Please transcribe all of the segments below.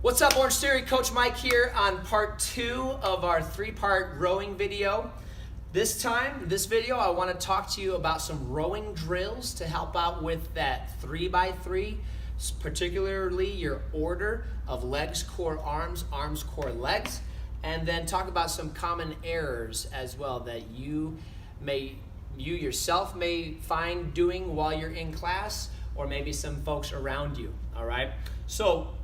What's up, Orangetheory? Coach Mike here on part 2 of our 3-part rowing video. This video, I want to talk to you about some rowing drills to help out with that 3x3, particularly your order of legs, core, arms, arms, core, legs, and then talk about some common errors as well that you yourself may find doing while you're in class, or maybe some folks around you. All right, so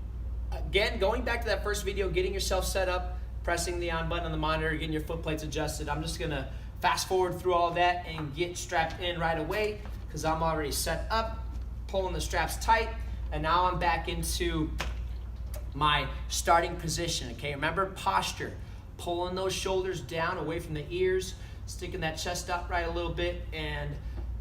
again, going back to that first video, getting yourself set up, pressing the on button on the monitor, getting your foot plates adjusted. I'm just gonna fast forward through all that and get strapped in right away because I'm already set up, pulling the straps tight, and now I'm back into my starting position. Okay, remember posture, pulling those shoulders down away from the ears, sticking that chest up right a little bit, and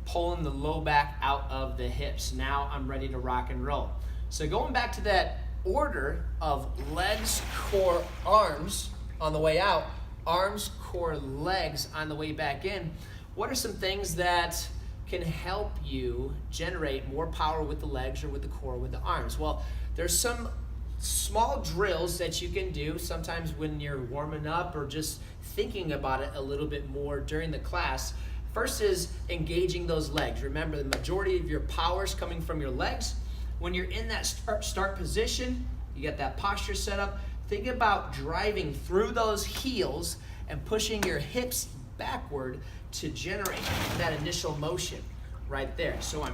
pulling the low back out of the hips. Now I'm ready to rock and roll. So going back to that order of legs, core, arms on the way out, arms, core, legs on the way back in, what are some things that can help you generate more power with the legs or with the core, with the arms? Well, there's some small drills that you can do sometimes when you're warming up or just thinking about it a little bit more during the class. First is engaging those legs. Remember, the majority of your power is coming from your legs. When you're in that start position, you get that posture set up, think about driving through those heels and pushing your hips backward to generate that initial motion right there. So I'm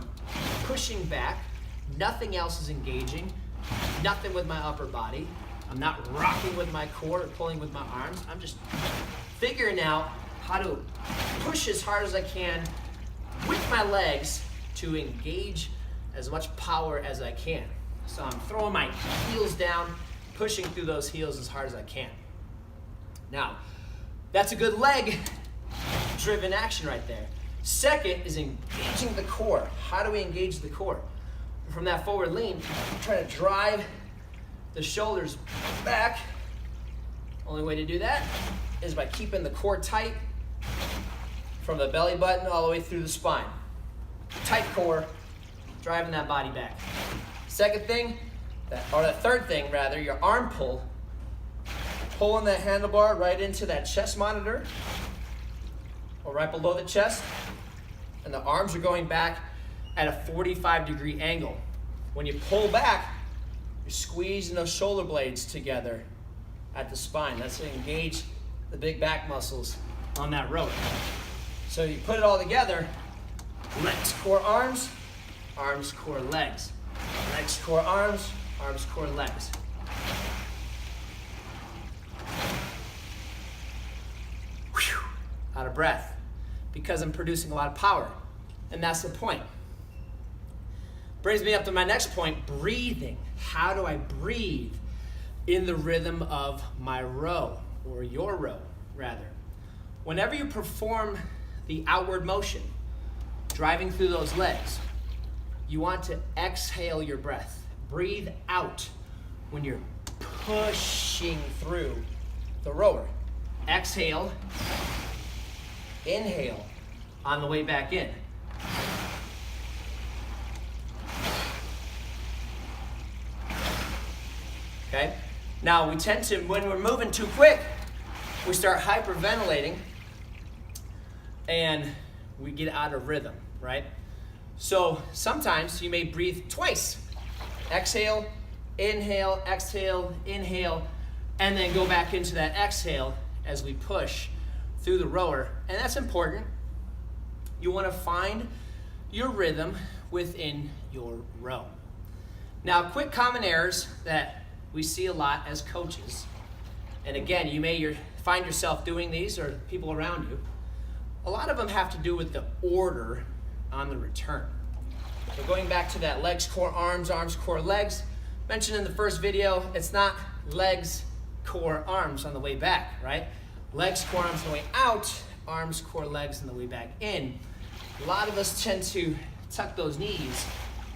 pushing back, nothing else is engaging, nothing with my upper body. I'm not rocking with my core or pulling with my arms. I'm just figuring out how to push as hard as I can with my legs to engage as much power as I can. So I'm throwing my heels down, pushing through those heels as hard as I can. Now, that's a good leg-driven action right there. Second is engaging the core. How do we engage the core? From that forward lean, try to drive the shoulders back. Only way to do that is by keeping the core tight from the belly button all the way through the spine. Tight core, driving that body back. Second thing, the third thing rather, your arm pull. Pulling that handlebar right into that chest monitor or right below the chest. And the arms are going back at a 45-degree angle. When you pull back, you're squeezing those shoulder blades together at the spine. That's to engage the big back muscles on that rope. So you put it all together, legs, core, arms, arms, core, legs. Legs, core, arms, arms, core, legs. Whew. Out of breath because I'm producing a lot of power. And that's the point. Brings me up to my next point, breathing. How do I breathe in the rhythm of my row, or your row, rather? Whenever you perform the outward motion, driving through those legs, you want to exhale your breath. Breathe out when you're pushing through the rower. Exhale, inhale on the way back in. Okay? Now we tend to, when we're moving too quick, we start hyperventilating and we get out of rhythm, right? So sometimes you may breathe twice. Exhale, inhale, and then go back into that exhale as we push through the rower. And that's important. You want to find your rhythm within your row. Now, quick common errors that we see a lot as coaches. And again, you may find yourself doing these or people around you. A lot of them have to do with the order on the return. So going back to that legs, core, arms, arms, core, legs. Mentioned in the first video, it's not legs, core, arms on the way back, right? Legs, core, arms on the way out, arms, core, legs on the way back in. A lot of us tend to tuck those knees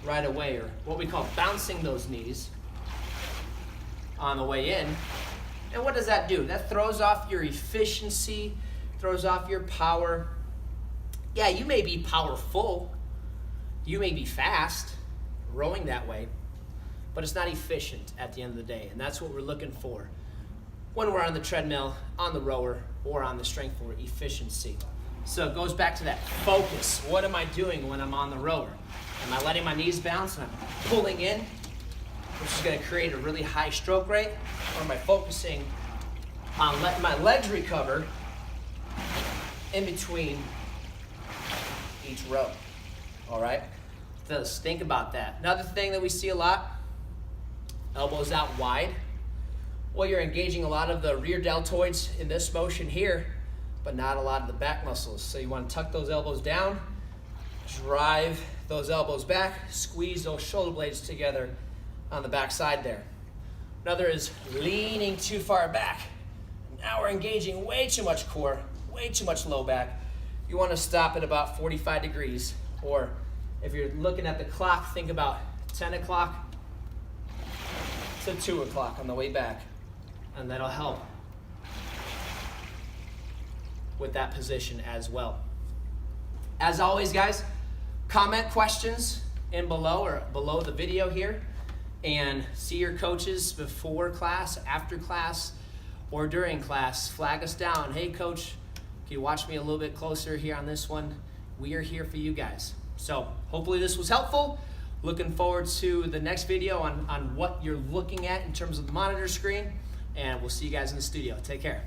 right away, or what we call bouncing those knees on the way in. And what does that do? That throws off your efficiency, throws off your power. Yeah, you may be powerful, you may be fast rowing that way, but it's not efficient at the end of the day. And that's what we're looking for when we're on the treadmill, on the rower, or on the strength for efficiency. So it goes back to that focus. What am I doing when I'm on the rower? Am I letting my knees bounce and I'm pulling in, which is going to create a really high stroke rate? Or am I focusing on letting my legs recover in between each row? All right? Just think about that. Another thing that we see a lot, elbows out wide. Well, you're engaging a lot of the rear deltoids in this motion here, but not a lot of the back muscles. So you want to tuck those elbows down, drive those elbows back, squeeze those shoulder blades together on the back side there. Another is leaning too far back. Now we're engaging way too much core, way too much low back. You want to stop at about 45 degrees, or if you're looking at the clock, think about 10 o'clock to 2 o'clock on the way back, and that'll help with that position as well. As always, guys, comment questions in below or below the video here, and see your coaches before class, after class, or during class. Flag us down. Hey, coach, can you watch me a little bit closer here on this one? We are here for you guys. So hopefully this was helpful. Looking forward to the next video on what you're looking at in terms of the monitor screen, and we'll see you guys in the studio. Take care.